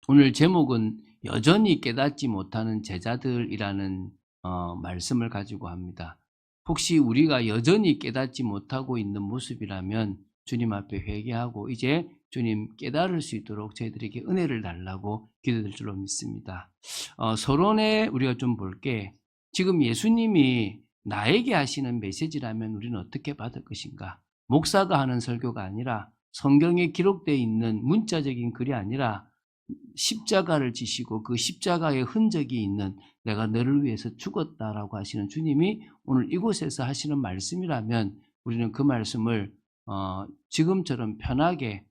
오늘 제목은 여전히 깨닫지 못하는 제자들이라는 말씀을 가지고 합니다. 혹시 우리가 여전히 깨닫지 못하고 있는 모습이라면 주님 앞에 회개하고 이제 주님 깨달을 수 있도록 저희들에게 은혜를 달라고 기도될 줄로 믿습니다. 서론에 우리가 좀 볼게, 지금 예수님이 나에게 하시는 메시지라면 우리는 어떻게 받을 것인가? 목사가 하는 설교가 아니라, 성경에 기록되어 있는 문자적인 글이 아니라 십자가를 지시고 그 십자가의 흔적이 있는 내가 너를 위해서 죽었다라고 하시는 주님이 오늘 이곳에서 하시는 말씀이라면 우리는 그 말씀을 지금처럼 편하게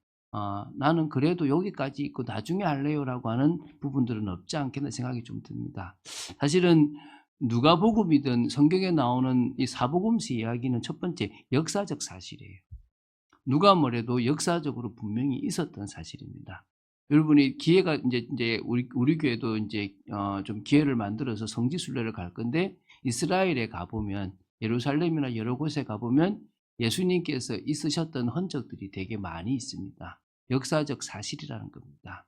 나는 그래도 여기까지 있고 나중에 할래요라고 하는 부분들은 없지 않겠나 생각이 좀 듭니다. 사실은 누가복음이든 성경에 나오는 이 사복음서 이야기는 첫 번째 역사적 사실이에요. 누가 뭐래도 역사적으로 분명히 있었던 사실입니다. 여러분이 기회가 이제 우리 교회도 이제 좀 기회를 만들어서 성지 순례를 갈 건데, 이스라엘에 가보면, 예루살렘이나 여러 곳에 가보면 예수님께서 있으셨던 흔적들이 되게 많이 있습니다. 역사적 사실이라는 겁니다.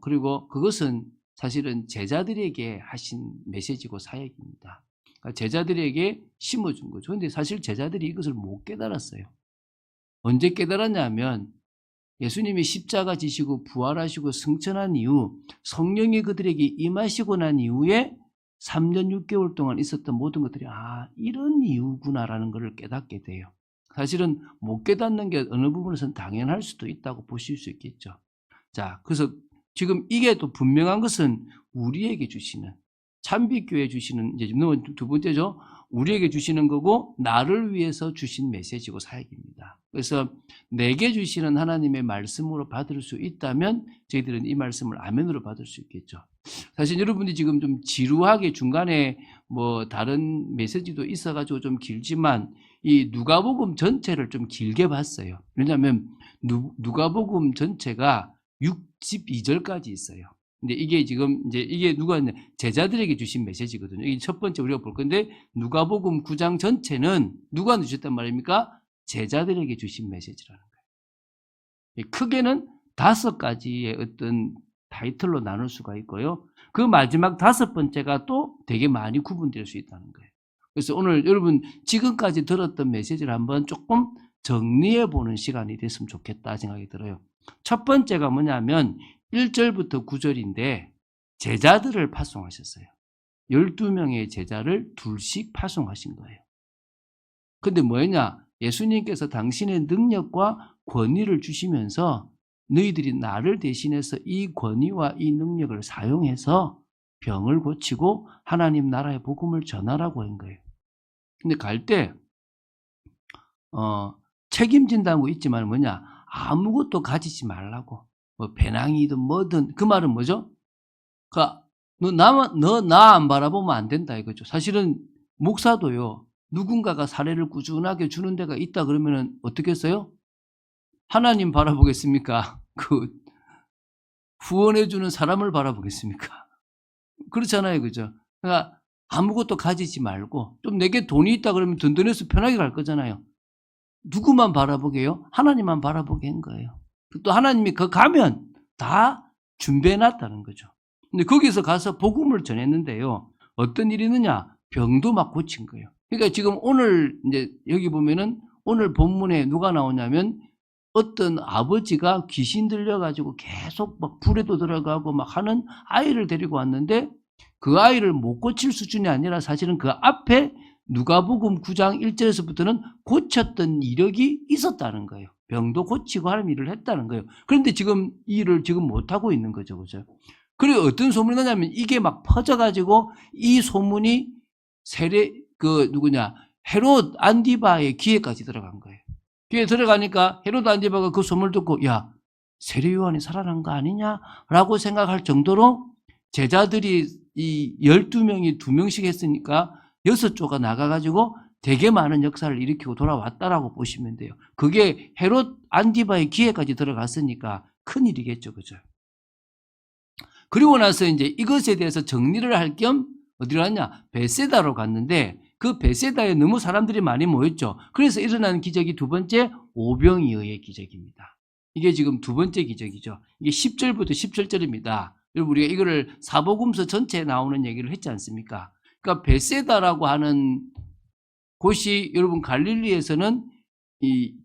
그리고 그것은 사실은 제자들에게 하신 메시지고 사역입니다. 그러니까 제자들에게 심어준 거죠. 그런데 사실 제자들이 이것을 못 깨달았어요. 언제 깨달았냐면 예수님이 십자가 지시고 부활하시고 승천한 이후, 성령이 그들에게 임하시고 난 이후에 3년 6개월 동안 있었던 모든 것들이 이런 이유구나라는 것을 깨닫게 돼요. 사실은 못 깨닫는 게 어느 부분에서는 당연할 수도 있다고 보실 수 있겠죠. 자, 그래서 지금 이게 또 분명한 것은 우리에게 주시는, 참빛교회 주시는, 이제 두 번째죠. 우리에게 주시는 거고 나를 위해서 주신 메시지고 사역입니다. 그래서 내게 주시는 하나님의 말씀으로 받을 수 있다면 저희들은 이 말씀을 아멘으로 받을 수 있겠죠. 사실 여러분들이 지금 좀 지루하게 중간에 뭐 다른 메시지도 있어가지고 좀 길지만 이 누가복음 전체를 좀 길게 봤어요. 왜냐하면 누가복음 전체가 62절까지 있어요. 근데 이게 지금 이제 이게 누가 제자들에게 주신 메시지거든요. 이게 첫 번째 우리가 볼 건데, 누가복음 9장 전체는 누가 주셨단 말입니까? 제자들에게 주신 메시지라는 거예요. 크게는 5가지의 어떤 타이틀로 나눌 수가 있고요. 그 마지막 5번째가 또 되게 많이 구분될 수 있다는 거예요. 그래서 오늘 여러분 지금까지 들었던 메시지를 한번 조금 정리해 보는 시간이 됐으면 좋겠다 생각이 들어요. 첫 번째가 뭐냐면 1절부터 9절인데 제자들을 파송하셨어요. 12명의 제자를 둘씩 파송하신 거예요. 근데 뭐였냐? 예수님께서 당신의 능력과 권위를 주시면서 너희들이 나를 대신해서 이 권위와 이 능력을 사용해서 병을 고치고 하나님 나라의 복음을 전하라고 한 거예요. 근데 갈 때 책임진다고 있지만 뭐냐? 아무것도 가지지 말라고. 뭐 배낭이든 뭐든, 그 말은 뭐죠? 너 나 안 바라보면 안 된다 이거죠. 사실은 목사도요, 누군가가 사례를 꾸준하게 주는 데가 있다 그러면은 어떻게 했어요? 하나님 바라보겠습니까? 그 후원해주는 사람을 바라보겠습니까? 그렇잖아요, 그죠? 그러니까 아무것도 가지지 말고, 좀 내게 돈이 있다 그러면 든든해서 편하게 갈 거잖아요. 누구만 바라보게요? 하나님만 바라보게 한 거예요. 또 하나님이 가면 다 준비해 놨다는 거죠. 근데 거기서 가서 복음을 전했는데요, 어떤 일이 있느냐? 병도 막 고친 거예요. 그러니까 지금 오늘 이제 여기 보면은 오늘 본문에 누가 나오냐면 어떤 아버지가 귀신 들려가지고 계속 막 불에도 들어가고 막 하는 아이를 데리고 왔는데, 그 아이를 못 고칠 수준이 아니라 사실은 그 앞에 누가복음 9장 1절에서부터는 고쳤던 이력이 있었다는 거예요. 병도 고치고 하는 일을 했다는 거예요. 그런데 지금 이 일을 지금 못하고 있는 거죠. 그죠? 그리고 어떤 소문이 나냐면 이게 막 퍼져가지고 이 소문이 헤롯 안디바의 귀에까지 들어간 거예요. 귀에 들어가니까 헤롯 안디바가 그 소문을 듣고, 야, 세례 요한이 살아난 거 아니냐라고 생각할 정도로 제자들이 이 12명이 2명씩 했으니까 6조가 나가가지고 되게 많은 역사를 일으키고 돌아왔다라고 보시면 돼요. 그게 헤롯 안디바의 귀에까지 들어갔으니까 큰일이겠죠. 그죠? 그리고 나서 이제 이것에 대해서 정리를 할 겸 어디로 갔냐? 베세다로 갔는데, 그 베세다에 너무 사람들이 많이 모였죠. 그래서 일어난 기적이 두 번째 오병이어의 기적입니다. 이게 지금 두 번째 기적이죠. 이게 10절부터 17절입니다. 여러분 우리가 이거를 사복음서 전체에 나오는 얘기를 했지 않습니까? 그러니까 베세다라고 하는 곳이 여러분 갈릴리에서는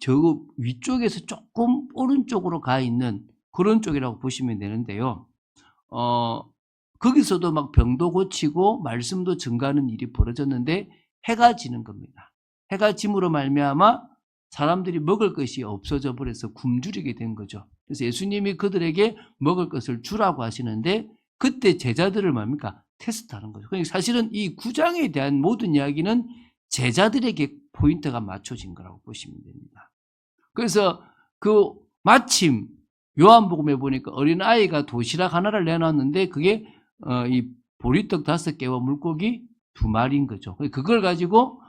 저 위쪽에서 조금 오른쪽으로 가 있는 그런 쪽이라고 보시면 되는데요. 거기서도 막 병도 고치고 말씀도 증가하는 일이 벌어졌는데 해가 지는 겁니다. 해가 짐으로 말미암아 사람들이 먹을 것이 없어져 버려서 굶주리게 된 거죠. 그래서 예수님이 그들에게 먹을 것을 주라고 하시는데 그때 제자들을 뭡니까? 테스트하는 거죠. 그러니까 사실은 이 9장에 대한 모든 이야기는 제자들에게 포인트가 맞춰진 거라고 보시면 됩니다. 그래서 마침 요한복음에 보니까 어린아이가 도시락 하나를 내놨는데 그게 이 보리떡 5개와 물고기 2마리인 거죠. 그걸 가지고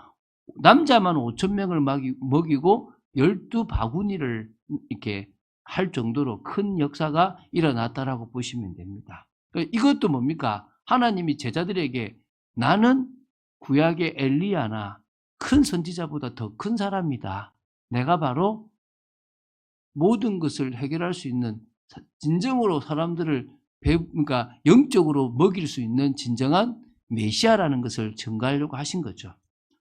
남자만 5,000명을 먹이고 12바구니를 이렇게 할 정도로 큰 역사가 일어났다라고 보시면 됩니다. 이것도 뭡니까? 하나님이 제자들에게 나는 구약의 엘리야나 큰 선지자보다 더 큰 사람이다. 내가 바로 모든 것을 해결할 수 있는 진정으로 사람들을 그러니까 영적으로 먹일 수 있는 진정한 메시아라는 것을 증거하려고 하신 거죠.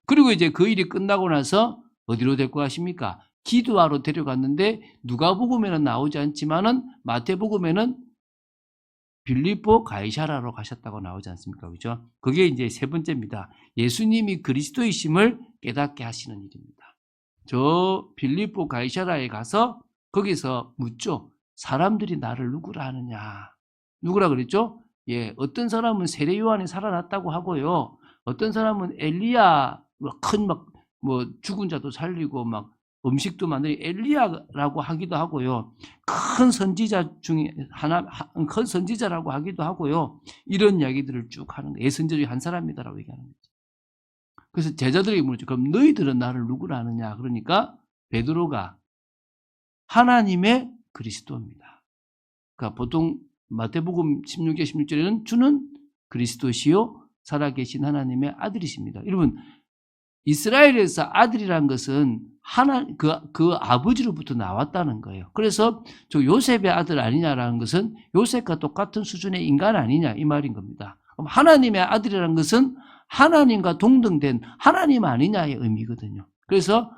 그리고 이제 그 일이 끝나고 나서 어디로 데리고 가십니까? 기도하러 데려갔는데 누가복음에는 나오지 않지만은 마태복음에는 빌립보 가이사라로 가셨다고 나오지 않습니까? 그죠? 그게 이제 세 번째입니다. 예수님이 그리스도이심을 깨닫게 하시는 일입니다. 저 빌립보 가이사라에 가서 거기서 묻죠. 사람들이 나를 누구라 하느냐? 누구라 그랬죠? 예, 어떤 사람은 세례 요한이 살아났다고 하고요. 어떤 사람은 엘리야 큰 죽은 자도 살리고 막 음식도 만드는 엘리야라고 하기도 하고요. 큰 선지자 중에 큰 선지자라고 하기도 하고요. 이런 이야기들을 쭉 하는 거예요. 예선자 중에 한 사람이다라고 얘기하는 거죠. 그래서 제자들에게 물었죠. 그럼 너희들은 나를 누구라 하느냐? 그러니까 베드로가 하나님의 그리스도입니다. 그러니까 보통 마태복음 16장 16절에는 주는 그리스도시요 살아계신 하나님의 아들이십니다. 여러분 이스라엘에서 아들이란 것은 그 아버지로부터 나왔다는 거예요. 그래서 저 요셉의 아들 아니냐라는 것은 요셉과 똑같은 수준의 인간 아니냐 이 말인 겁니다. 그럼 하나님의 아들이라는 것은 하나님과 동등된 하나님 아니냐의 의미거든요. 그래서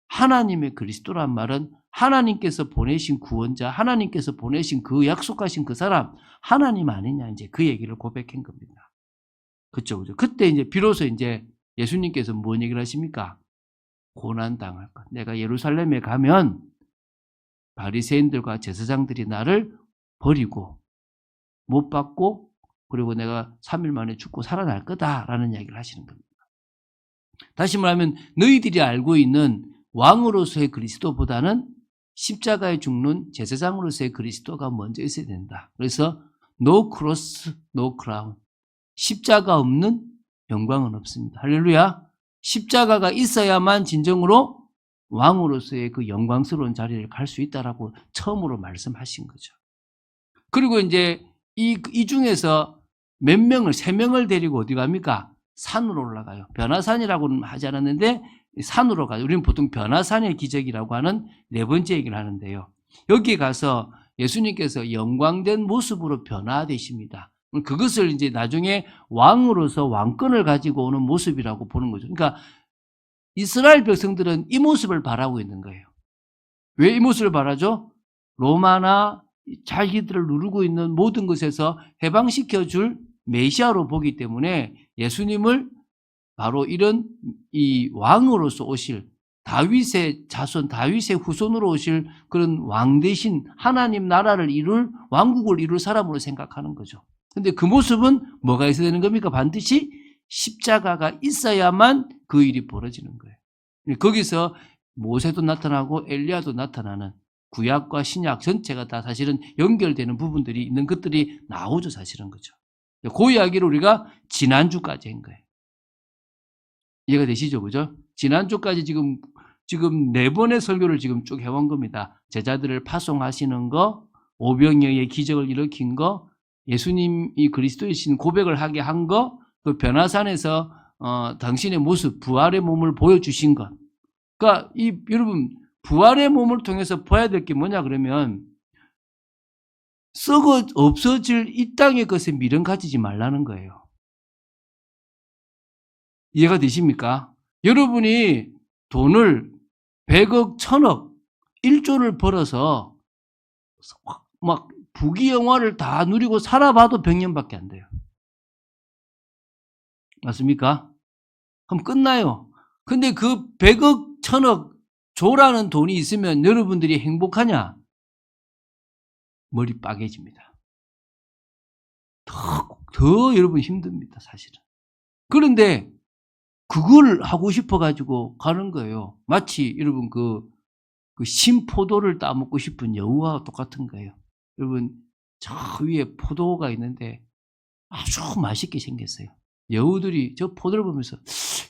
하나님의 그리스도란 말은 하나님께서 보내신 구원자, 하나님께서 보내신 그 약속하신 그 사람, 하나님 아니냐 이제 그 얘기를 고백한 겁니다. 그쵸, 그죠? 그때 이제 비로소 이제 예수님께서 뭔 얘기를 하십니까? 고난당할 것. 내가 예루살렘에 가면 바리새인들과 제사장들이 나를 버리고 못 받고 그리고 내가 3일 만에 죽고 살아날 거다라는 이야기를 하시는 겁니다. 다시 말하면 너희들이 알고 있는 왕으로서의 그리스도보다는 십자가에 죽는 제사장으로서의 그리스도가 먼저 있어야 된다. 그래서 no cross, no crown. 십자가 없는 영광은 없습니다. 할렐루야. 십자가가 있어야만 진정으로 왕으로서의 그 영광스러운 자리를 갈 수 있다라고 처음으로 말씀하신 거죠. 그리고 이제 이 중에서 몇 명을, 3명을 데리고 어디 갑니까? 산으로 올라가요. 변화산이라고는 하지 않았는데 산으로 가요. 우리는 보통 변화산의 기적이라고 하는 4번째 얘기를 하는데요. 여기 가서 예수님께서 영광된 모습으로 변화되십니다. 그것을 이제 나중에 왕으로서 왕권을 가지고 오는 모습이라고 보는 거죠. 그러니까 이스라엘 백성들은 이 모습을 바라고 있는 거예요. 왜 이 모습을 바라죠? 로마나 자기들을 누르고 있는 모든 것에서 해방시켜줄 메시아로 보기 때문에 예수님을 바로 이런 이 왕으로서 오실 다윗의 자손, 다윗의 후손으로 오실 그런 왕 대신 하나님 나라를 이룰 왕국을 이룰 사람으로 생각하는 거죠. 근데 그 모습은 뭐가 있어야 되는 겁니까? 반드시 십자가가 있어야만 그 일이 벌어지는 거예요. 거기서 모세도 나타나고 엘리야도 나타나는 구약과 신약 전체가 다 사실은 연결되는 부분들이 있는 것들이 나오죠, 사실은. 거죠. 그 이야기를 우리가 지난주까지 한 거예요. 이해가 되시죠? 그죠? 지난주까지 지금 4번의 설교를 지금 쭉 해온 겁니다. 제자들을 파송하시는 거, 오병이어의 기적을 일으킨 거, 예수님이 그리스도이신 고백을 하게 한 거, 그 변화산에서 당신의 모습, 부활의 몸을 보여주신 것. 그러니까 여러분 부활의 몸을 통해서 봐야 될 게 뭐냐 그러면 썩어 없어질 이 땅의 것에 미련 가지지 말라는 거예요. 이해가 되십니까? 여러분이 돈을 100억, 1000억, 1조를 벌어서 막 부귀영화를 다 누리고 살아봐도 100년밖에 안 돼요. 맞습니까? 그럼 끝나요. 근데 그 100억, 1000억, 조라는 돈이 있으면 여러분들이 행복하냐? 머리 빠개집니다. 더 여러분 힘듭니다, 사실은. 그런데 그걸 하고 싶어가지고 가는 거예요. 마치 여러분 그 신포도를 따먹고 싶은 여우와 똑같은 거예요. 여러분 저 위에 포도가 있는데 아주 맛있게 생겼어요. 여우들이 저 포도를 보면서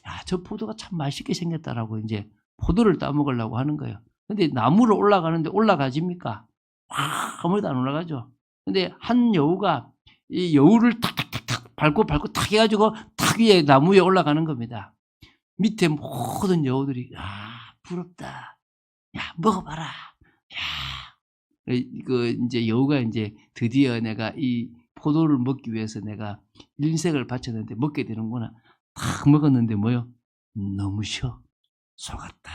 야, 저 포도가 참 맛있게 생겼다라고 이제 포도를 따먹으려고 하는 거예요. 근데 나무로 올라가는데 올라가집니까? 아무래도 안 올라가죠. 근데 한 여우가 이 여우를 탁탁탁탁 밟고 탁 해가지고 탁 위에 나무 위에 올라가는 겁니다. 밑에 모든 여우들이 부럽다. 야 먹어봐라. 야 이제 여우가 이제 드디어 내가 이 포도를 먹기 위해서 내가 인생을 바쳤는데 먹게 되는구나. 탁 먹었는데 뭐요? 너무 쉬워. 속았다.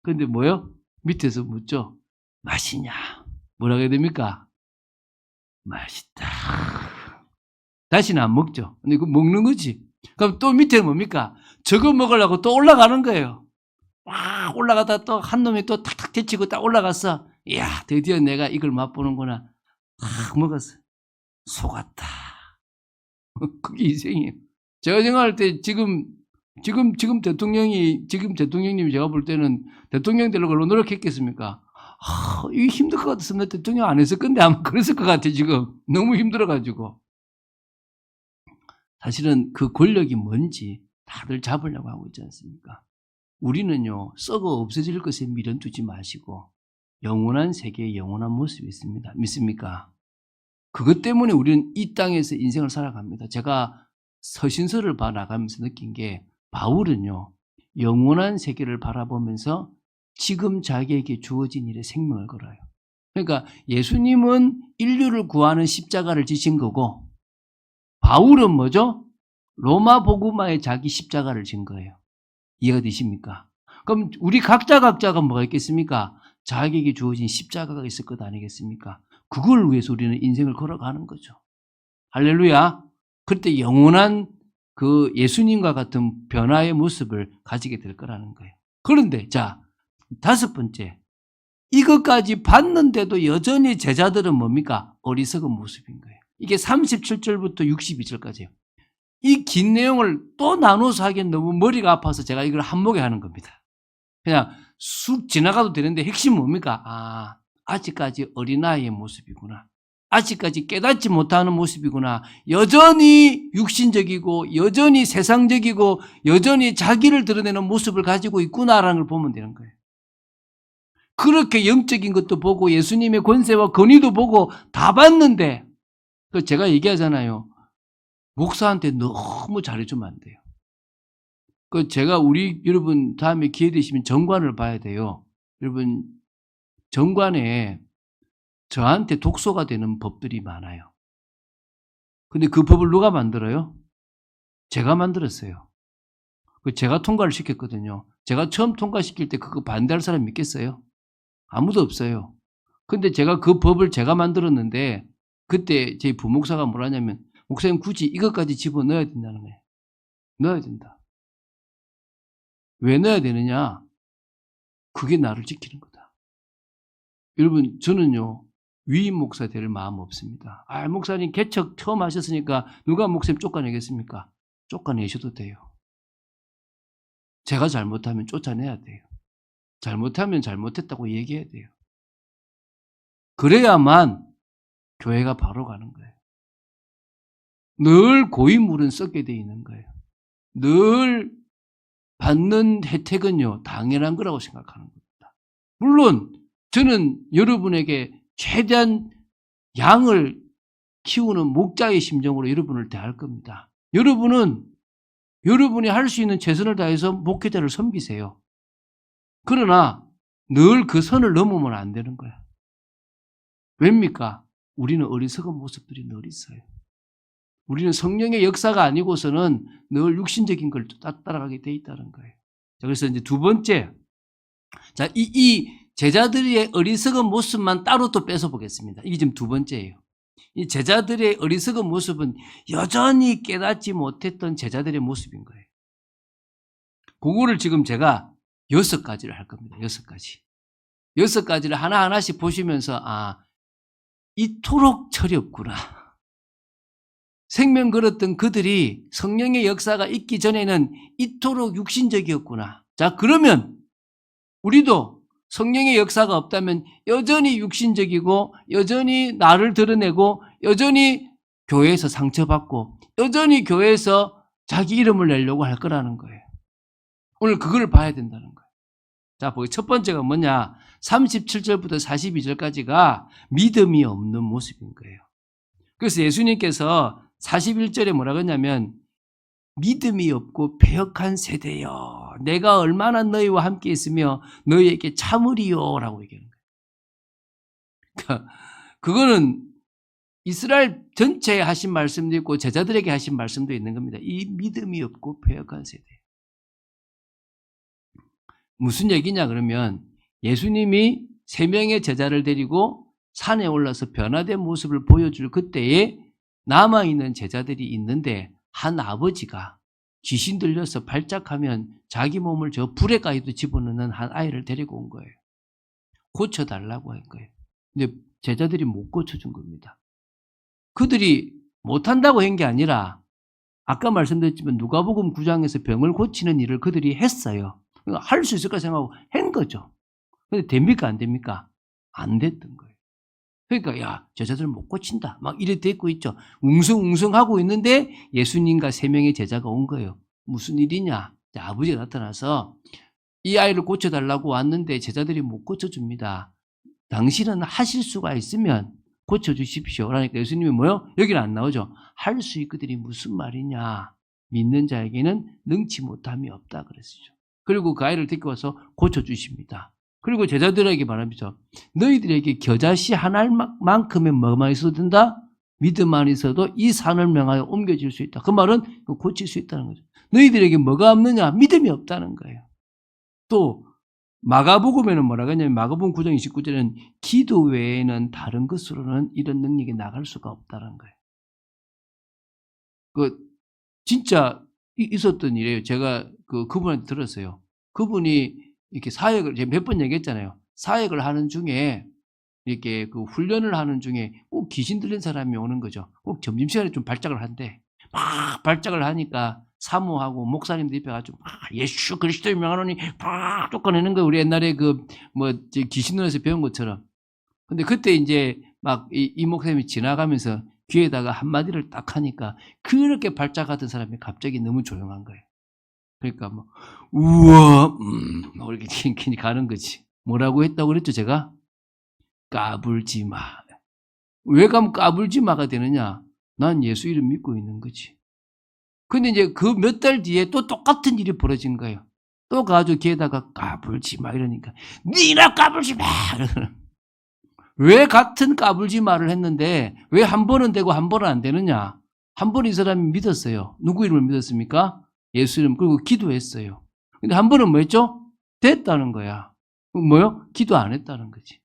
근데 뭐요? 밑에서 묻죠. 맛이냐? 뭐라고 해야 됩니까? 맛있다. 다시는 안 먹죠. 근데 그거 먹는 거지. 그럼 또 밑에는 뭡니까? 저거 먹으려고 또 올라가는 거예요. 막 올라가다 또 한 놈이 또 탁탁 제치고 딱 올라갔어. 이야, 드디어 내가 이걸 맛보는구나. 탁 먹었어. 속았다. 그게 인생이에요. 제가 생각할 때 지금 대통령님이 제가 볼 때는 대통령 되려고 노력했겠습니까? 이게 힘들 것 같았으면 대통령 안 했을 건데 아마 그랬을 것 같아, 지금. 너무 힘들어가지고. 사실은 그 권력이 뭔지 다들 잡으려고 하고 있지 않습니까? 우리는요, 썩어 없어질 것에 미련 두지 마시고, 영원한 세계에 영원한 모습이 있습니다. 믿습니까? 그것 때문에 우리는 이 땅에서 인생을 살아갑니다. 제가 서신서를 나가면서 느낀 게, 바울은요, 영원한 세계를 바라보면서 지금 자기에게 주어진 일에 생명을 걸어요. 그러니까 예수님은 인류를 구하는 십자가를 지신 거고, 바울은 뭐죠? 로마 복음화에 자기 십자가를 진 거예요. 이해가 되십니까? 그럼 우리 각자가 뭐가 있겠습니까? 자기에게 주어진 십자가가 있을 것 아니겠습니까? 그걸 위해서 우리는 인생을 걸어가는 거죠. 할렐루야. 그때 영원한 그 예수님과 같은 변화의 모습을 가지게 될 거라는 거예요. 그런데 자, 5번째. 이것까지 봤는데도 여전히 제자들은 뭡니까? 어리석은 모습인 거예요. 이게 37절부터 62절까지예요. 이 긴 내용을 또 나눠서 하기엔 너무 머리가 아파서 제가 이걸 한목에 하는 겁니다. 그냥 쑥 지나가도 되는데 핵심은 뭡니까? 아직까지 어린아이의 모습이구나. 아직까지 깨닫지 못하는 모습이구나. 여전히 육신적이고 여전히 세상적이고 여전히 자기를 드러내는 모습을 가지고 있구나라는 걸 보면 되는 거예요. 그렇게 영적인 것도 보고 예수님의 권세와 권위도 보고 다 봤는데 제가 얘기하잖아요. 목사한테 너무 잘해주면 안 돼요. 제가 여러분 다음에 기회 되시면 정관을 봐야 돼요. 여러분 정관에 저한테 독소가 되는 법들이 많아요. 근데 그 법을 누가 만들어요? 제가 만들었어요. 제가 통과를 시켰거든요. 제가 처음 통과시킬 때 그거 반대할 사람 있겠어요? 아무도 없어요. 근데 제가 그 법을 제가 만들었는데 그때 제 부목사가 뭐라냐면 목사님 굳이 이것까지 집어넣어야 된다는 거예요. 넣어야 된다. 왜 넣어야 되느냐? 그게 나를 지키는 거다. 여러분 저는요. 위임 목사 될 마음 없습니다. 목사님 개척 처음 하셨으니까 누가 목사님 쫓아내겠습니까? 쫓아내셔도 돼요. 제가 잘못하면 쫓아내야 돼요. 잘못하면 잘못했다고 얘기해야 돼요. 그래야만 교회가 바로 가는 거예요. 늘 고인물은 썩게 돼 있는 거예요. 늘 받는 혜택은요, 당연한 거라고 생각하는 겁니다. 물론 저는 여러분에게 최대한 양을 키우는 목자의 심정으로 여러분을 대할 겁니다. 여러분이 할 수 있는 최선을 다해서 목회자를 섬기세요. 그러나 늘 그 선을 넘으면 안 되는 거야. 왜입니까? 우리는 어리석은 모습들이 늘 있어요. 우리는 성령의 역사가 아니고서는 늘 육신적인 걸 따라가게 돼 있다는 거예요. 자, 그래서 이제 두 번째. 자, 이 제자들의 어리석은 모습만 따로 또 뺏어 보겠습니다. 이게 지금 두 번째예요. 이 제자들의 어리석은 모습은 여전히 깨닫지 못했던 제자들의 모습인 거예요. 그거를 지금 제가 6가지를 할 겁니다. 6가지. 6가지를 하나하나씩 보시면서, 아, 이토록 철이 없구나. 생명 걸었던 그들이 성령의 역사가 있기 전에는 이토록 육신적이었구나. 자, 그러면 우리도 성령의 역사가 없다면 여전히 육신적이고 여전히 나를 드러내고 여전히 교회에서 상처받고 여전히 교회에서 자기 이름을 내려고 할 거라는 거예요. 오늘 그걸 봐야 된다는 거예요. 자, 보기 첫 번째가 뭐냐? 37절부터 42절까지가 믿음이 없는 모습인 거예요. 그래서 예수님께서 41절에 뭐라고 했냐면 믿음이 없고 배역한 세대여 내가 얼마나 너희와 함께 있으며 너희에게 참으리요 라고 얘기하는 거예요. 그러니까 그거는 이스라엘 전체에 하신 말씀도 있고 제자들에게 하신 말씀도 있는 겁니다. 이 믿음이 없고 배역한 세대. 무슨 얘기냐 그러면 예수님이 3명의 제자를 데리고 산에 올라서 변화된 모습을 보여줄 그때에 남아있는 제자들이 있는데 한 아버지가 귀신 들려서 발작하면 자기 몸을 저 불에 가지도 집어넣는 한 아이를 데리고 온 거예요. 고쳐달라고 한 거예요. 근데 제자들이 못 고쳐준 겁니다. 그들이 못한다고 한 게 아니라 아까 말씀드렸지만 누가복음 9장에서 병을 고치는 일을 그들이 했어요. 그러니까 할 수 있을까 생각하고 한 거죠. 근데 됩니까 안 됩니까? 안 됐던 거예요. 그러니까 야 제자들 못 고친다 막 이래 됐고 있죠. 웅성웅성하고 있는데 예수님과 3명의 제자가 온 거예요. 무슨 일이냐? 아버지가 나타나서 이 아이를 고쳐달라고 왔는데 제자들이 못 고쳐줍니다. 당신은 하실 수가 있으면 고쳐주십시오. 그러니까 예수님이 뭐요? 여기는 안 나오죠. 할 수 있거든이 무슨 말이냐? 믿는 자에게는 능치 못함이 없다 그랬죠. 그리고 그 아이를 데리고 와서 고쳐주십니다. 그리고 제자들에게 말합니다. 너희들에게 겨자씨 하나만큼의 뭐만 있어도 된다? 믿음만 있어도 이 산을 명하여 옮겨질 수 있다. 그 말은 고칠 수 있다는 거죠. 너희들에게 뭐가 없느냐? 믿음이 없다는 거예요. 또 마가복음에는 뭐라고 했냐면 마가복음 9장 29절에는 기도 외에는 다른 것으로는 이런 능력이 나갈 수가 없다는 거예요. 그 진짜 있었던 일이에요. 제가 그분한테 들었어요. 그분이 이렇게 사역을 제가 몇 번 얘기했잖아요. 사역을 하는 중에 이렇게 그 훈련을 하는 중에 꼭 귀신 들린 사람이 오는 거죠. 꼭 점심시간에 좀 발작을 한대. 막 발작을 하니까 사모하고 목사님들 입에 가지고 막 예수 그리스도의 명하노니 막 쫓아내는 거예요. 우리 옛날에 귀신론에서 배운 것처럼. 근데 그때 이제 막 이 목사님이 지나가면서 귀에다가 한마디를 딱 하니까 그렇게 발작하던 사람이 갑자기 너무 조용한 거예요. 그러니까 뭐 우와 뭐 이렇게 킹킹이 가는 거지. 뭐라고 했다고 그랬죠 제가? 까불지 마. 왜 가면 까불지 마가 되느냐? 난 예수 이름 믿고 있는 거지. 근데 이제 그 몇 달 뒤에 또 똑같은 일이 벌어진 거예요. 또 가지고 걔에다가 까불지 마 이러니까 니나 까불지 마. 왜 같은 까불지 마를 했는데 왜 한 번은 되고 한 번은 안 되느냐? 한 번 이 사람이 믿었어요. 누구 이름을 믿었습니까? 예수 이름. 그리고 기도했어요. 근데 한 번은 뭐 했죠? 됐다는 거야. 뭐요? 기도 안 했다는 거지.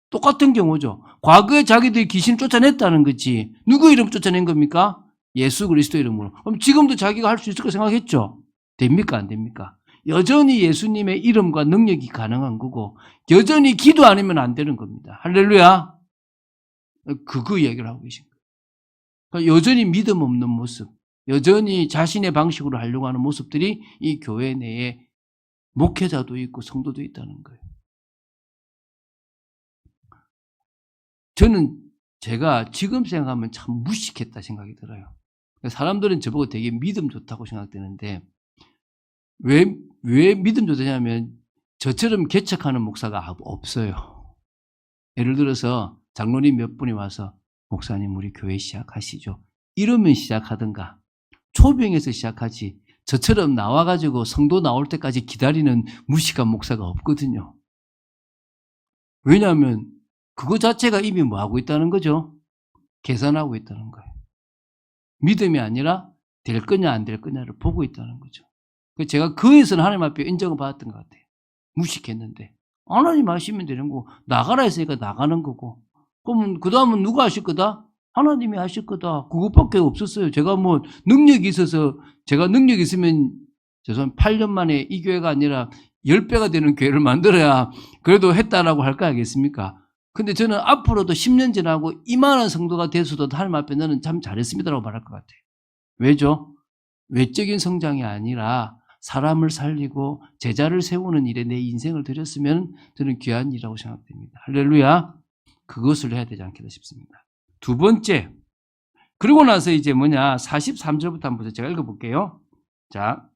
똑같은 경우죠. 과거에 자기들이 귀신을 쫓아냈다는 거지. 누구 이름 쫓아낸 겁니까? 예수 그리스도 이름으로. 그럼 지금도 자기가 할 수 있을 거 생각했죠? 됩니까? 안 됩니까? 여전히 예수님의 이름과 능력이 가능한 거고 여전히 기도 안 하면 안 되는 겁니다. 할렐루야. 그거 이야기를 하고 계신 거예요. 그러니까 여전히 믿음 없는 모습, 여전히 자신의 방식으로 하려고 하는 모습들이 이 교회 내에 목회자도 있고 성도도 있다는 거예요. 저는 제가 지금 생각하면 참 무식했다 생각이 들어요. 사람들은 저보고 되게 믿음 좋다고 생각되는데 왜 믿음 좋다냐면 저처럼 개척하는 목사가 없어요. 예를 들어서 장로님 몇 분이 와서 목사님 우리 교회 시작하시죠. 이러면 시작하든가 초병에서 시작하지 저처럼 나와가지고 성도 나올 때까지 기다리는 무식한 목사가 없거든요. 왜냐하면 그거 자체가 이미 뭐 하고 있다는 거죠? 계산하고 있다는 거예요. 믿음이 아니라 될 거냐 안 될 거냐를 보고 있다는 거죠. 제가 그에서는 하나님 앞에 인정을 받았던 것 같아요. 무식했는데 하나님 하시면 되는 거고 나가라 했으니까 나가는 거고 그러면 그 다음은 누가 하실 거다? 하나님이 하실 거다. 그것밖에 없었어요. 제가 뭐 능력이 있어서 제가 능력이 있으면 죄송합니다. 8년 만에 이 교회가 아니라 10배가 되는 교회를 만들어야 그래도 했다라고 할 거 아니겠습니까? 근데 저는 앞으로도 10년 지나고 이만한 성도가 돼서도 하나님 앞에 너는 참 잘했습니다라고 말할 것 같아요. 왜죠? 외적인 성장이 아니라 사람을 살리고 제자를 세우는 일에 내 인생을 들였으면 저는 귀한 일이라고 생각됩니다. 할렐루야. 그것을 해야 되지 않겠다 싶습니다. 두 번째, 그러고 나서 이제 43절부터 한번 보세요. 제가 읽어볼게요. 자,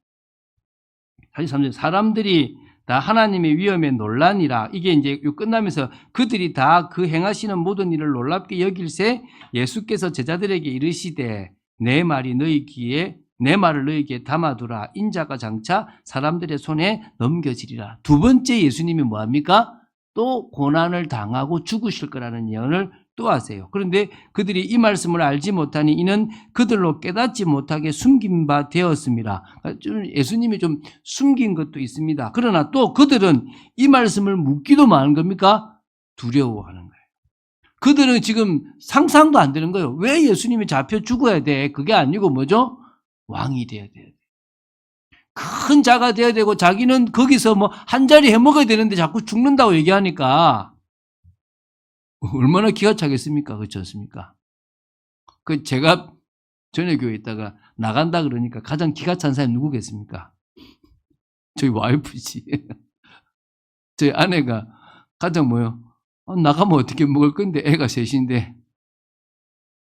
43절. 사람들이 다 하나님의 위엄에 놀라니라. 이게 이제 끝나면서 그들이 다 그 행하시는 모든 일을 놀랍게 여길새 예수께서 제자들에게 이르시되 내 말을 너희 귀에 담아두라. 인자가 장차 사람들의 손에 넘겨지리라. 두 번째 예수님이 뭐합니까? 또 고난을 당하고 죽으실 거라는 예언을 또 하세요. 그런데 그들이 이 말씀을 알지 못하니 이는 그들로 깨닫지 못하게 숨긴 바 되었습니다. 예수님이 좀 숨긴 것도 있습니다. 그러나 또 그들은 이 말씀을 묻기도 마는 겁니까? 두려워하는 거예요. 그들은 지금 상상도 안 되는 거예요. 왜 예수님이 잡혀 죽어야 돼? 그게 아니고 뭐죠? 왕이 돼야 돼요. 큰 자가 돼야 되고 자기는 거기서 뭐 한 자리 해먹어야 되는데 자꾸 죽는다고 얘기하니까 얼마나 기가 차겠습니까? 그렇지 않습니까? 제가 전에 교회에 있다가 나간다 그러니까 가장 기가 찬 사람이 누구겠습니까? 저희 와이프지. 저희 아내가 가장 나가면 어떻게 먹을 건데 애가 셋인데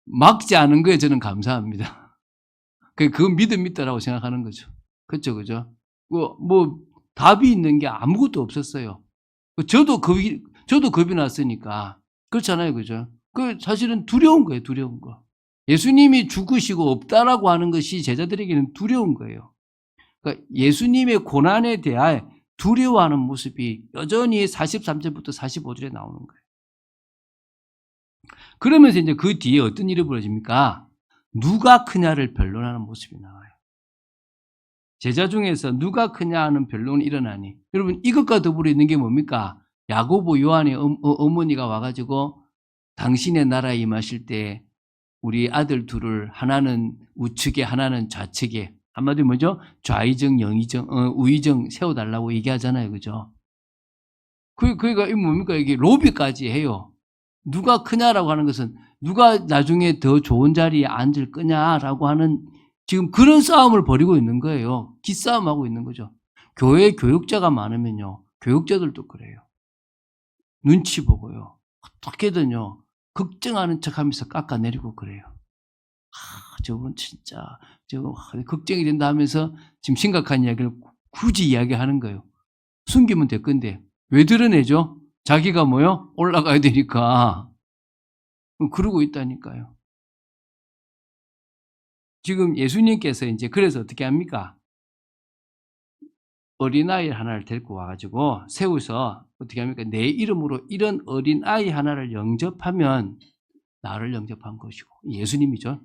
막지 않은 거에 저는 감사합니다. 그건 믿음 있다라고 생각하는 거죠. 그렇죠, 그죠? 답이 있는 게 아무것도 없었어요. 저도 겁이 났으니까. 그렇잖아요, 그죠? 사실은 두려운 거예요, 두려운 거. 예수님이 죽으시고 없다라고 하는 것이 제자들에게는 두려운 거예요. 그러니까 예수님의 고난에 대하여 두려워하는 모습이 여전히 43절부터 45절에 나오는 거예요. 그러면서 이제 그 뒤에 어떤 일이 벌어집니까? 누가 크냐를 변론하는 모습이 나와요. 제자 중에서 누가 크냐 하는 변론이 일어나니 여러분 이것과 더불어 있는 게 뭡니까? 야고보 요한의 어머니가 와가지고 당신의 나라에 임하실 때 우리 아들 둘을 하나는 우측에 하나는 좌측에 한마디로 뭐죠? 좌의정, 우의정 세워달라고 얘기하잖아요. 그죠? 그러니까 이 뭡니까? 이게 로비까지 해요. 누가 크냐라고 하는 것은 누가 나중에 더 좋은 자리에 앉을 거냐라고 하는 지금 그런 싸움을 벌이고 있는 거예요. 기싸움하고 있는 거죠. 교회 교육자가 많으면요. 교육자들도 그래요. 눈치 보고요. 어떻게든요. 걱정하는 척하면서 깎아내리고 그래요. 저건 진짜 저거 걱정이 된다 하면서 지금 심각한 이야기를 굳이 이야기하는 거예요. 숨기면 될 건데 왜 드러내죠? 자기가 올라가야 되니까. 그러고 있다니까요. 지금 예수님께서 이제 그래서 어떻게 합니까? 어린아이 하나를 데리고 와가지고 세워서 어떻게 합니까? 내 이름으로 이런 어린아이 하나를 영접하면 나를 영접한 것이고 예수님이죠.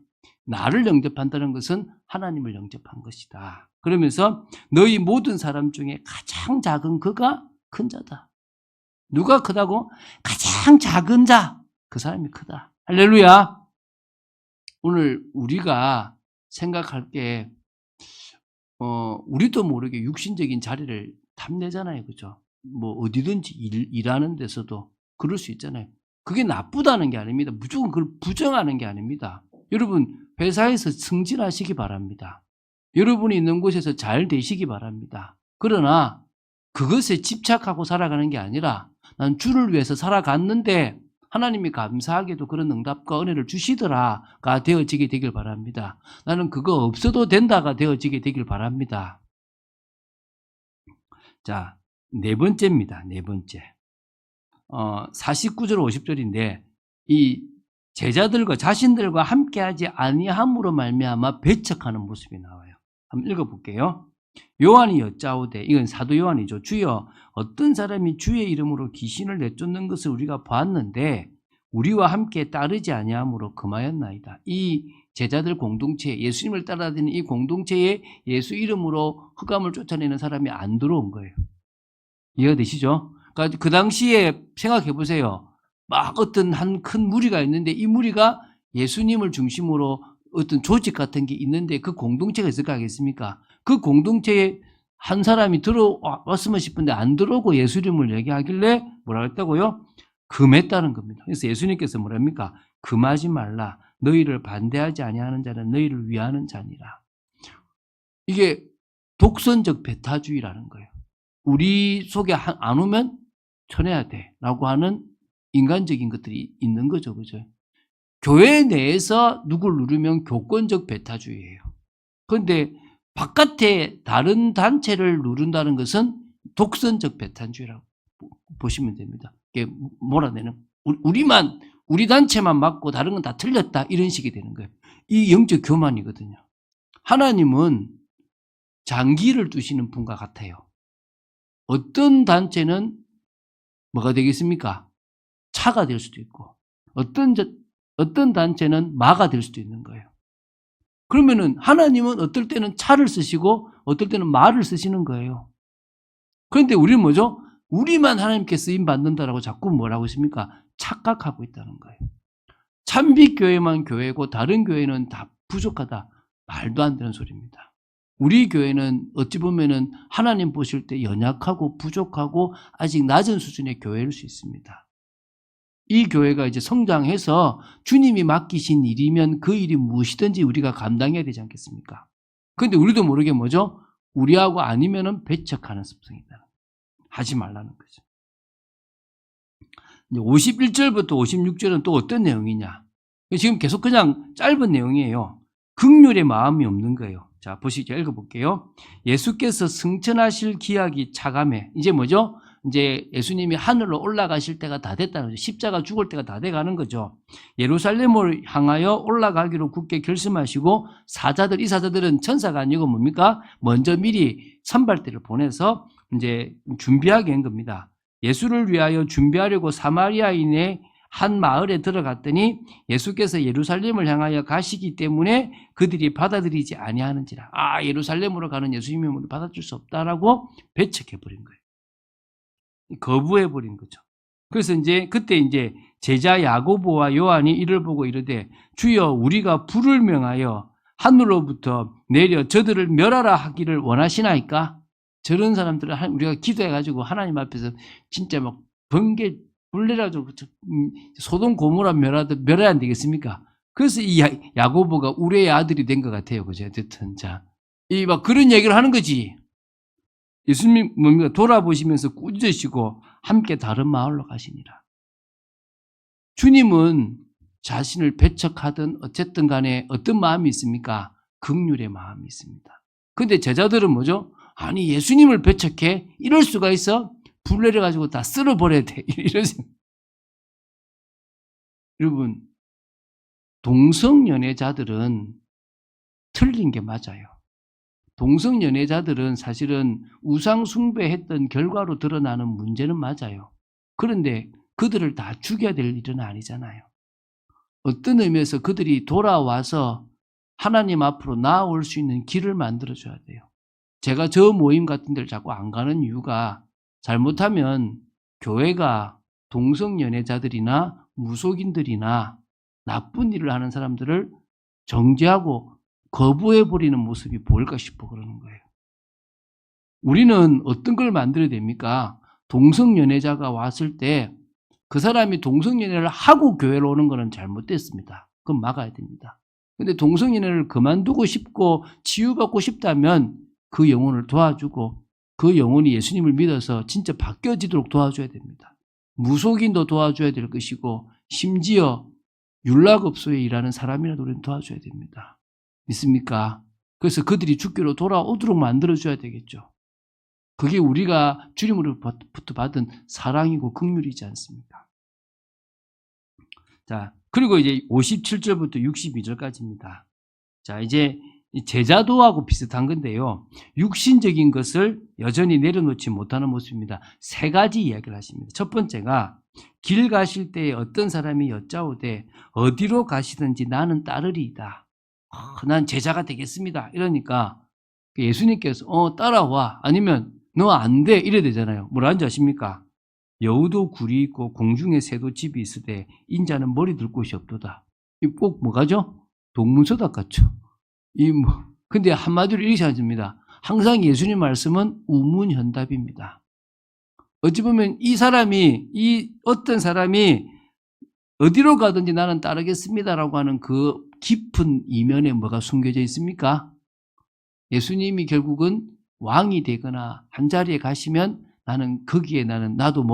나를 영접한다는 것은 하나님을 영접한 것이다. 그러면서 너희 모든 사람 중에 가장 작은 그가 큰 자다. 누가 크다고? 가장 작은 자. 그 사람이 크다. 할렐루야. 오늘 우리가 생각할 게 우리도 모르게 육신적인 자리를 탐내잖아요. 그죠? 어디든지 일하는 데서도 그럴 수 있잖아요. 그게 나쁘다는 게 아닙니다. 무조건 그걸 부정하는 게 아닙니다. 여러분, 회사에서 승진하시기 바랍니다. 여러분이 있는 곳에서 잘 되시기 바랍니다. 그러나 그것에 집착하고 살아가는 게 아니라 난 주를 위해서 살아갔는데 하나님이 감사하게도 그런 응답과 은혜를 주시더라가 되어지게 되길 바랍니다. 나는 그거 없어도 된다가 되어지게 되길 바랍니다. 자, 네 번째입니다. 네 번째. 49절 50절인데 이 제자들과 자신들과 함께하지 아니함으로 말미암아 배척하는 모습이 나와요. 한번 읽어볼게요. 요한이 여짜오되, 이건 사도 요한이죠. 주여, 어떤 사람이 주의 이름으로 귀신을 내쫓는 것을 우리가 보았는데 우리와 함께 따르지 아니하므로 금하였나이다. 이 제자들 공동체, 예수님을 따라다니는 이 공동체에 예수 이름으로 흑암을 쫓아내는 사람이 안 들어온 거예요. 이해되시죠? 그러니까 그 당시에 생각해 보세요. 막 어떤 한 큰 무리가 있는데 이 무리가 예수님을 중심으로 어떤 조직 같은 게 있는데 그 공동체가 있을 거 아니겠습니까? 그 공동체에 한 사람이 들어왔으면 싶은데 안 들어오고 예수 이름을 얘기하길래 뭐라 했다고요? 금했다는 겁니다. 그래서 예수님께서 뭐랍니까? 금하지 말라. 너희를 반대하지 아니하는 자는 너희를 위하는 자니라. 이게 독선적 배타주의라는 거예요. 우리 속에 안 오면 쳐내야 돼 라고 하는 인간적인 것들이 있는 거죠. 그죠? 교회 내에서 누굴 누르면 교권적 배타주의예요. 그런데 바깥에 다른 단체를 누른다는 것은 독선적 배타주의라고 보시면 됩니다. 이게 몰아내는, 우리만, 우리 단체만 맞고 다른 건 다 틀렸다 이런 식이 되는 거예요. 이 영적 교만이거든요. 하나님은 장기를 두시는 분과 같아요. 어떤 단체는 뭐가 되겠습니까? 차가 될 수도 있고 어떤 단체는 마가 될 수도 있는 거예요. 그러면은 하나님은 어떨 때는 차를 쓰시고 어떨 때는 마를 쓰시는 거예요. 그런데 우리는 뭐죠? 우리만 하나님께 쓰임 받는다라고 자꾸 뭐라고 했습니까? 착각하고 있다는 거예요. 참빛교회만 교회고 다른 교회는 다 부족하다. 말도 안 되는 소리입니다. 우리 교회는 어찌 보면은 하나님 보실 때 연약하고 부족하고 아직 낮은 수준의 교회일 수 있습니다. 이 교회가 이제 성장해서 주님이 맡기신 일이면 그 일이 무엇이든지 우리가 감당해야 되지 않겠습니까? 그런데 우리도 모르게 뭐죠? 우리하고 아니면은 배척하는 습성이 있다. 하지 말라는 거죠. 51절부터 56절은 또 어떤 내용이냐? 지금 계속 그냥 짧은 내용이에요. 긍휼의 마음이 없는 거예요. 자, 보시죠. 읽어볼게요. 예수께서 승천하실 기약이 차감해. 이제 뭐죠? 이제 예수님이 하늘로 올라가실 때가 다 됐다는 거죠. 십자가 죽을 때가 다 돼가는 거죠. 예루살렘을 향하여 올라가기로 굳게 결심하시고 사자들, 이 사자들은 천사가 아니고 뭡니까? 먼저 미리 선발대를 보내서 이제 준비하게 한 겁니다. 예수를 위하여 준비하려고 사마리아인의 한 마을에 들어갔더니 예수께서 예루살렘을 향하여 가시기 때문에 그들이 받아들이지 아니하는지라. 아, 예루살렘으로 가는 예수님을 받아줄 수 없다라고 배척해버린 거예요. 거부해버린 거죠. 그래서 이제 그때 이제 제자 야고보와 요한이 이를 보고 이르되 주여 우리가 불을 명하여 하늘로부터 내려 저들을 멸하라 하기를 원하시나이까? 저런 사람들은 우리가 기도해가지고 하나님 앞에서 진짜 막 번개 불내라도 소돔 고모라 멸해야 안 되겠습니까? 그래서 이 야고보가 우리의 아들이 된 것 같아요. 그죠? 어쨌든 자, 이 막 그런 얘기를 하는 거지. 예수님 뭡니까? 돌아보시면서 꾸짖으시고 함께 다른 마을로 가시니라. 주님은 자신을 배척하든 어쨌든 간에 어떤 마음이 있습니까? 긍휼의 마음이 있습니다. 근데 제자들은 뭐죠? 아니 예수님을 배척해? 이럴 수가 있어? 불 내려가지고 다 쓸어버려야 돼. 이러세요. 여러분, 동성연애자들은 틀린 게 맞아요. 동성연애자들은 사실은 우상숭배했던 결과로 드러나는 문제는 맞아요. 그런데 그들을 다 죽여야 될 일은 아니잖아요. 어떤 의미에서 그들이 돌아와서 하나님 앞으로 나아올 수 있는 길을 만들어줘야 돼요. 제가 저 모임 같은 데를 자꾸 안 가는 이유가 잘못하면 교회가 동성연애자들이나 무속인들이나 나쁜 일을 하는 사람들을 정죄하고 거부해버리는 모습이 보일까 싶어 그러는 거예요. 우리는 어떤 걸 만들어야 됩니까? 동성연애자가 왔을 때 그 사람이 동성연애를 하고 교회로 오는 것은 잘못됐습니다. 그건 막아야 됩니다. 근데 동성연애를 그만두고 싶고 치유받고 싶다면 그 영혼을 도와주고 그 영혼이 예수님을 믿어서 진짜 바뀌어지도록 도와줘야 됩니다. 무속인도 도와줘야 될 것이고 심지어 율락업소에 일하는 사람이라도 우리는 도와줘야 됩니다. 믿습니까? 그래서 그들이 주께로 돌아오도록 만들어줘야 되겠죠. 그게 우리가 주님으로부터 받은 사랑이고 긍휼이지 않습니까? 자, 그리고 이제 57절부터 62절까지입니다. 자, 이제 이 제자도하고 비슷한 건데요. 육신적인 것을 여전히 내려놓지 못하는 모습입니다. 세 가지 이야기를 하십니다. 첫 번째가 길 가실 때에 어떤 사람이 여짜오되 어디로 가시든지 나는 따르리이다. 난 제자가 되겠습니다. 이러니까 예수님께서 따라와. 아니면 너 안 돼. 이래 되잖아요. 뭐라는지 아십니까? 여우도 굴이 있고 공중에 새도 집이 있으되 인자는 머리 둘 곳이 없도다. 이 꼭 뭐가죠? 동문서답 같죠. 근데 한마디로 이렇게 하십니다. 항상 예수님 말씀은 우문현답입니다. 어찌 보면 어떤 사람이 어디로 가든지 나는 따르겠습니다라고 하는 그 깊은 이면에 뭐가 숨겨져 있습니까? 예수님이 결국은 왕이 되거나 한 자리에 가시면 거기에 나도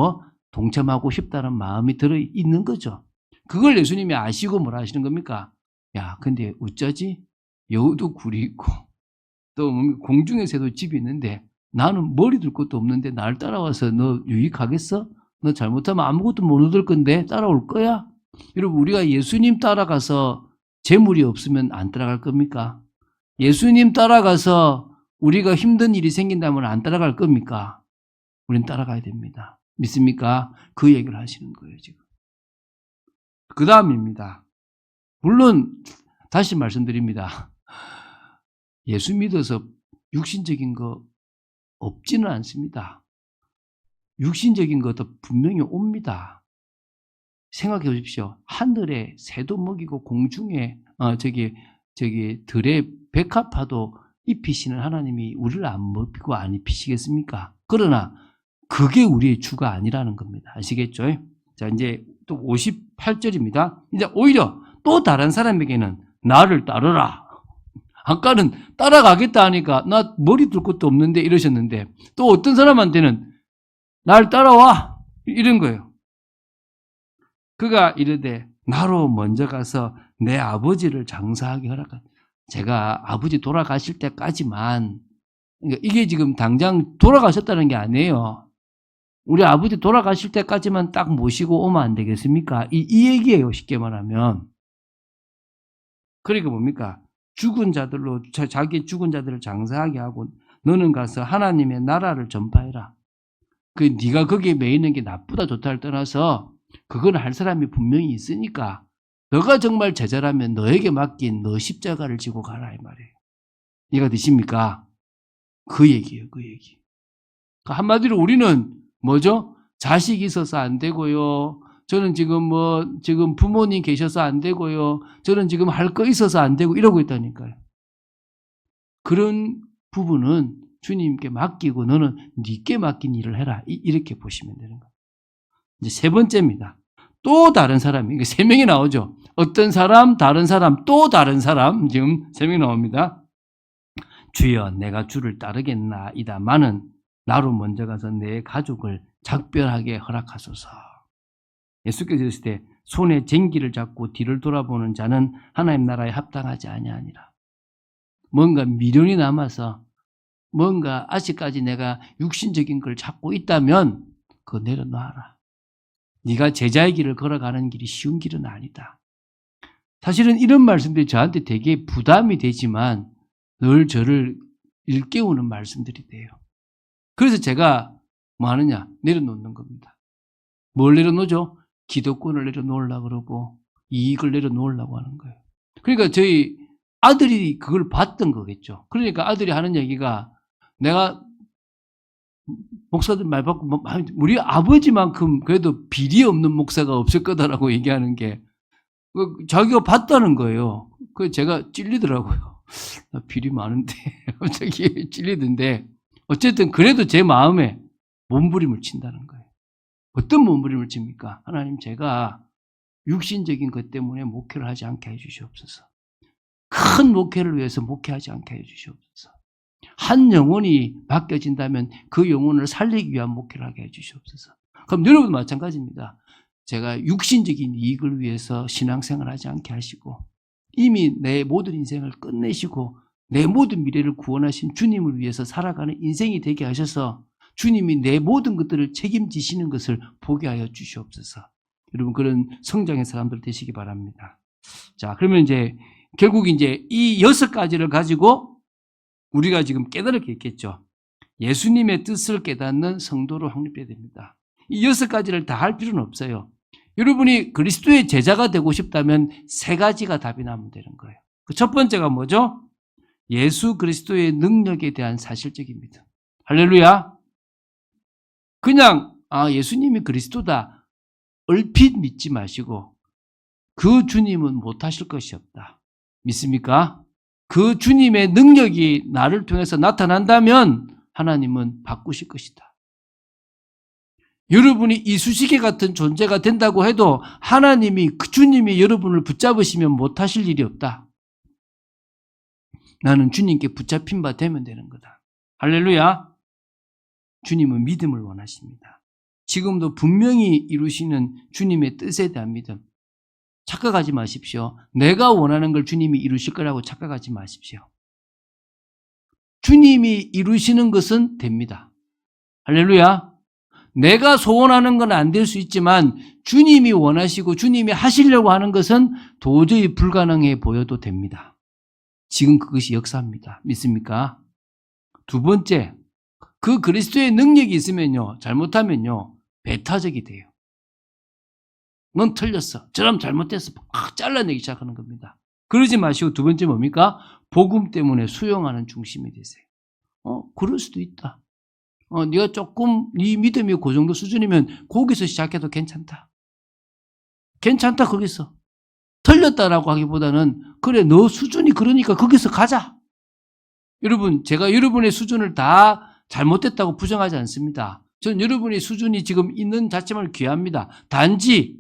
동참하고 싶다는 마음이 들어 있는 거죠. 그걸 예수님이 아시고 뭐라 하시는 겁니까? 야, 근데 어쩌지? 여우도 굴이 있고 또 공중에서도 집이 있는데 나는 머리 둘 것도 없는데 날 따라와서 너 유익하겠어? 너 잘못하면 아무것도 못 얻을 건데 따라올 거야? 여러분, 우리가 예수님 따라가서 재물이 없으면 안 따라갈 겁니까? 예수님 따라가서 우리가 힘든 일이 생긴다면 안 따라갈 겁니까? 우린 따라가야 됩니다. 믿습니까? 그 얘기를 하시는 거예요, 지금. 그 다음입니다. 물론 다시 말씀드립니다. 예수 믿어서 육신적인 거 없지는 않습니다. 육신적인 것도 분명히 옵니다. 생각해 보십시오. 하늘에 새도 먹이고 공중에 들에 백합화도 입히시는 하나님이 우리를 안 먹이고 안 입히시겠습니까? 그러나 그게 우리의 주가 아니라는 겁니다. 아시겠죠? 자, 이제 또 58절입니다. 이제 오히려 또 다른 사람에게는 나를 따르라. 아까는 따라가겠다 하니까 나 머리 둘 것도 없는데 이러셨는데 또 어떤 사람한테는 날 따라와 이런 거예요. 그가 이르되 나로 먼저 가서 내 아버지를 장사하게 허락하라. 제가 아버지 돌아가실 때까지만, 그러니까 이게 지금 당장 돌아가셨다는 게 아니에요. 우리 아버지 돌아가실 때까지만 딱 모시고 오면 안 되겠습니까? 이 얘기예요, 쉽게 말하면. 그러니까 뭡니까? 자기 죽은 자들을 장사하게 하고 너는 가서 하나님의 나라를 전파해라. 네가 거기에 매이는 게 나쁘다 좋다를 떠나서 그건 할 사람이 분명히 있으니까 너가 정말 제자라면 너에게 맡긴 너 십자가를 지고 가라 이 말이에요. 이해가 되십니까? 그 얘기예요. 그 얘기. 한마디로 우리는 뭐죠? 자식이 있어서 안 되고요. 저는 지금 부모님 계셔서 안 되고요. 저는 지금 할 거 있어서 안 되고 이러고 있다니까요. 그런 부분은 주님께 맡기고 너는 네게 맡긴 일을 해라. 이렇게 보시면 되는 거예요. 이제 세 번째입니다. 또 다른 사람이, 이게 세 명이 나오죠. 어떤 사람, 다른 사람, 또 다른 사람, 지금 세 명이 나옵니다. 주여, 내가 주를 따르겠나이다마는 나로 먼저 가서 내 가족을 작별하게 허락하소서. 예수께서 이르실 때 손에 쟁기를 잡고 뒤를 돌아보는 자는 하나님 나라에 합당하지 아니하니라. 뭔가 미련이 남아서 뭔가 아직까지 내가 육신적인 걸 잡고 있다면 그거 내려놔라. 네가 제자의 길을 걸어가는 길이 쉬운 길은 아니다. 사실은 이런 말씀들이 저한테 되게 부담이 되지만 늘 저를 일깨우는 말씀들이 돼요. 그래서 제가 뭐 하느냐? 내려놓는 겁니다. 뭘 내려놓죠? 기득권을 내려놓으려고 그러고 이익을 내려놓으려고 하는 거예요. 그러니까 저희 아들이 그걸 봤던 거겠죠. 그러니까 아들이 하는 얘기가 내가 목사들 말 받고 우리 아버지만큼 그래도 비리 없는 목사가 없을 거다라고 얘기하는 게 자기가 봤다는 거예요. 그래서 제가 찔리더라고요. 나 비리 많은데 갑자기 찔리던데 어쨌든 그래도 제 마음에 몸부림을 친다는 거예요. 어떤 몸부림을 칩니까? 하나님, 제가 육신적인 것 때문에 목회를 하지 않게 해주시옵소서. 큰 목회를 위해서 목회하지 않게 해주시옵소서. 한 영혼이 바뀌어진다면 그 영혼을 살리기 위한 목회를 하게 해주시옵소서. 그럼 여러분 마찬가지입니다. 제가 육신적인 이익을 위해서 신앙생활을 하지 않게 하시고 이미 내 모든 인생을 끝내시고 내 모든 미래를 구원하신 주님을 위해서 살아가는 인생이 되게 하셔서 주님이 내 모든 것들을 책임지시는 것을 보게 하여 주시옵소서. 여러분, 그런 성장의 사람들 되시기 바랍니다. 자, 그러면 이제 결국 이제 이 6가지를 가지고 우리가 지금 깨달을 게 있겠죠. 예수님의 뜻을 깨닫는 성도로 확립해야 됩니다. 이 6가지를 다 할 필요는 없어요. 여러분이 그리스도의 제자가 되고 싶다면 3가지가 답이 나면 되는 거예요. 그 첫 번째가 뭐죠? 예수 그리스도의 능력에 대한 사실적인 믿음. 할렐루야. 그냥 예수님이 그리스도다 얼핏 믿지 마시고 그 주님은 못하실 것이 없다. 믿습니까? 그 주님의 능력이 나를 통해서 나타난다면 하나님은 바꾸실 것이다. 여러분이 이쑤시개 같은 존재가 된다고 해도 하나님이 그 주님이 여러분을 붙잡으시면 못하실 일이 없다. 나는 주님께 붙잡힌 바 되면 되는 거다. 할렐루야. 주님은 믿음을 원하십니다. 지금도 분명히 이루시는 주님의 뜻에 대한 믿음. 착각하지 마십시오. 내가 원하는 걸 주님이 이루실 거라고 착각하지 마십시오. 주님이 이루시는 것은 됩니다. 할렐루야. 내가 소원하는 건 안 될 수 있지만 주님이 원하시고 주님이 하시려고 하는 것은 도저히 불가능해 보여도 됩니다. 지금 그것이 역사입니다. 믿습니까? 두 번째, 그 그리스도의 능력이 있으면요, 잘못하면요, 배타적이 돼요. 넌 틀렸어. 저럼 잘못됐어. 막 잘라내기 시작하는 겁니다. 그러지 마시고 두 번째 뭡니까? 복음 때문에 수용하는 중심이 되세요. 그럴 수도 있다. 네가 조금 네 믿음이 그 정도 수준이면 거기서 시작해도 괜찮다. 괜찮다 거기서. 틀렸다라고 하기보다는 그래 너 수준이 그러니까 거기서 가자. 여러분 제가 여러분의 수준을 다 잘못됐다고 부정하지 않습니다. 전 여러분의 수준이 지금 있는 자체만 귀합니다. 단지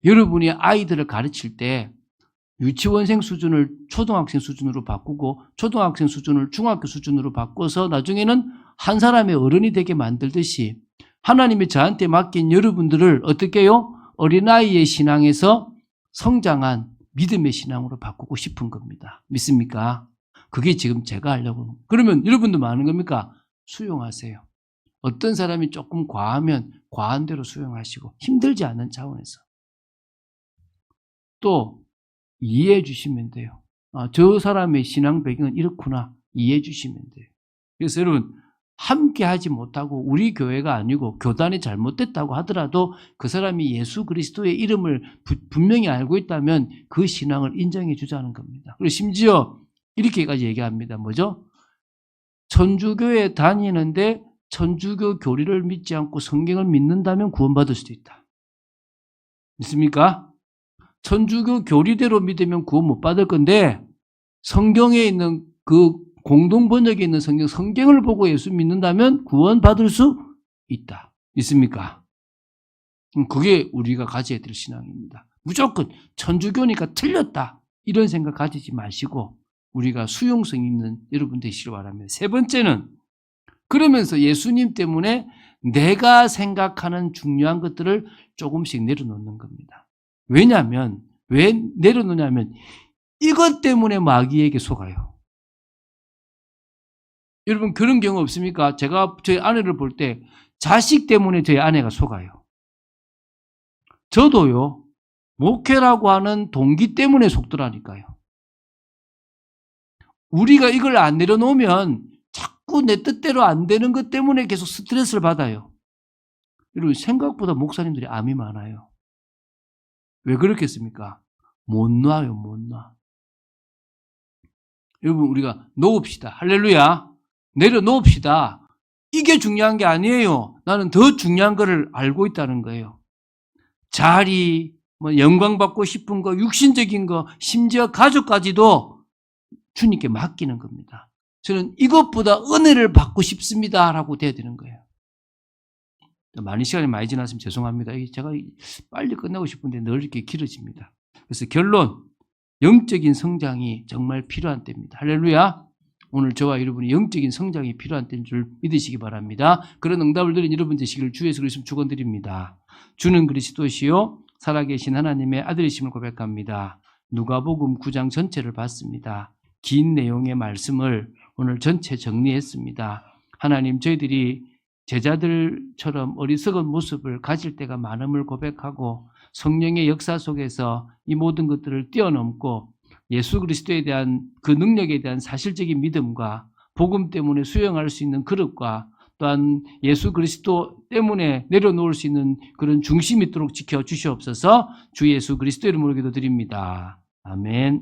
여러분이 아이들을 가르칠 때 유치원생 수준을 초등학생 수준으로 바꾸고 초등학생 수준을 중학교 수준으로 바꿔서 나중에는 한 사람의 어른이 되게 만들듯이 하나님이 저한테 맡긴 여러분들을 어떻게 해요? 어린아이의 신앙에서 성장한 믿음의 신앙으로 바꾸고 싶은 겁니다. 믿습니까? 그게 지금 제가 하려고 합니다. 그러면 여러분도 많은 겁니까? 수용하세요. 어떤 사람이 조금 과하면 과한 대로 수용하시고 힘들지 않은 차원에서 또 이해해 주시면 돼요. 저 사람의 신앙 배경은 이렇구나 이해해 주시면 돼요. 그래서 여러분 함께 하지 못하고 우리 교회가 아니고 교단이 잘못됐다고 하더라도 그 사람이 예수 그리스도의 이름을 분명히 알고 있다면 그 신앙을 인정해 주자는 겁니다. 그리고 심지어 이렇게까지 얘기합니다. 뭐죠? 천주교에 다니는데 천주교 교리를 믿지 않고 성경을 믿는다면 구원받을 수도 있다. 믿습니까? 천주교 교리대로 믿으면 구원 못 받을 건데 성경에 있는 그 공동 번역에 있는 성경을 보고 예수 믿는다면 구원받을 수 있다. 믿습니까? 그게 우리가 가져야 될 신앙입니다. 무조건 천주교니까 틀렸다. 이런 생각 가지지 마시고 우리가 수용성 있는 여러분 되시길 바랍니다. 세 번째는 그러면서 예수님 때문에 내가 생각하는 중요한 것들을 조금씩 내려놓는 겁니다. 왜냐하면 왜 내려놓냐면 이것 때문에 마귀에게 속아요. 여러분 그런 경우 없습니까? 제가 저희 아내를 볼 때 자식 때문에 저희 아내가 속아요. 저도요. 목회라고 하는 동기 때문에 속더라니까요. 우리가 이걸 안 내려놓으면 자꾸 내 뜻대로 안 되는 것 때문에 계속 스트레스를 받아요. 여러분 생각보다 목사님들이 암이 많아요. 왜 그렇겠습니까? 못 놔요, 못 놔. 여러분 우리가 놓읍시다. 할렐루야. 내려놓읍시다. 이게 중요한 게 아니에요. 나는 더 중요한 거를 알고 있다는 거예요. 자리, 영광 받고 싶은 거, 육신적인 거, 심지어 가족까지도 주님께 맡기는 겁니다. 저는 이것보다 은혜를 받고 싶습니다. 라고 돼야 되는 거예요. 많은 시간이 많이 지났으면 죄송합니다. 제가 빨리 끝내고 싶은데 늘 이렇게 길어집니다. 그래서 결론, 영적인 성장이 정말 필요한 때입니다. 할렐루야. 오늘 저와 여러분이 영적인 성장이 필요한 때인 줄 믿으시기 바랍니다. 그런 응답을 드린 여러분 되시기를 주 예수 그리스도 축원드립니다. 주는 그리스도시요 살아계신 하나님의 아들이심을 고백합니다. 누가복음 9장 전체를 봤습니다. 긴 내용의 말씀을 오늘 전체 정리했습니다. 하나님 저희들이 제자들처럼 어리석은 모습을 가질 때가 많음을 고백하고 성령의 역사 속에서 이 모든 것들을 뛰어넘고 예수 그리스도에 대한 그 능력에 대한 사실적인 믿음과 복음 때문에 수용할 수 있는 그릇과 또한 예수 그리스도 때문에 내려놓을 수 있는 그런 중심이 있도록 지켜주시옵소서. 주 예수 그리스도 이름으로 기도드립니다. 아멘.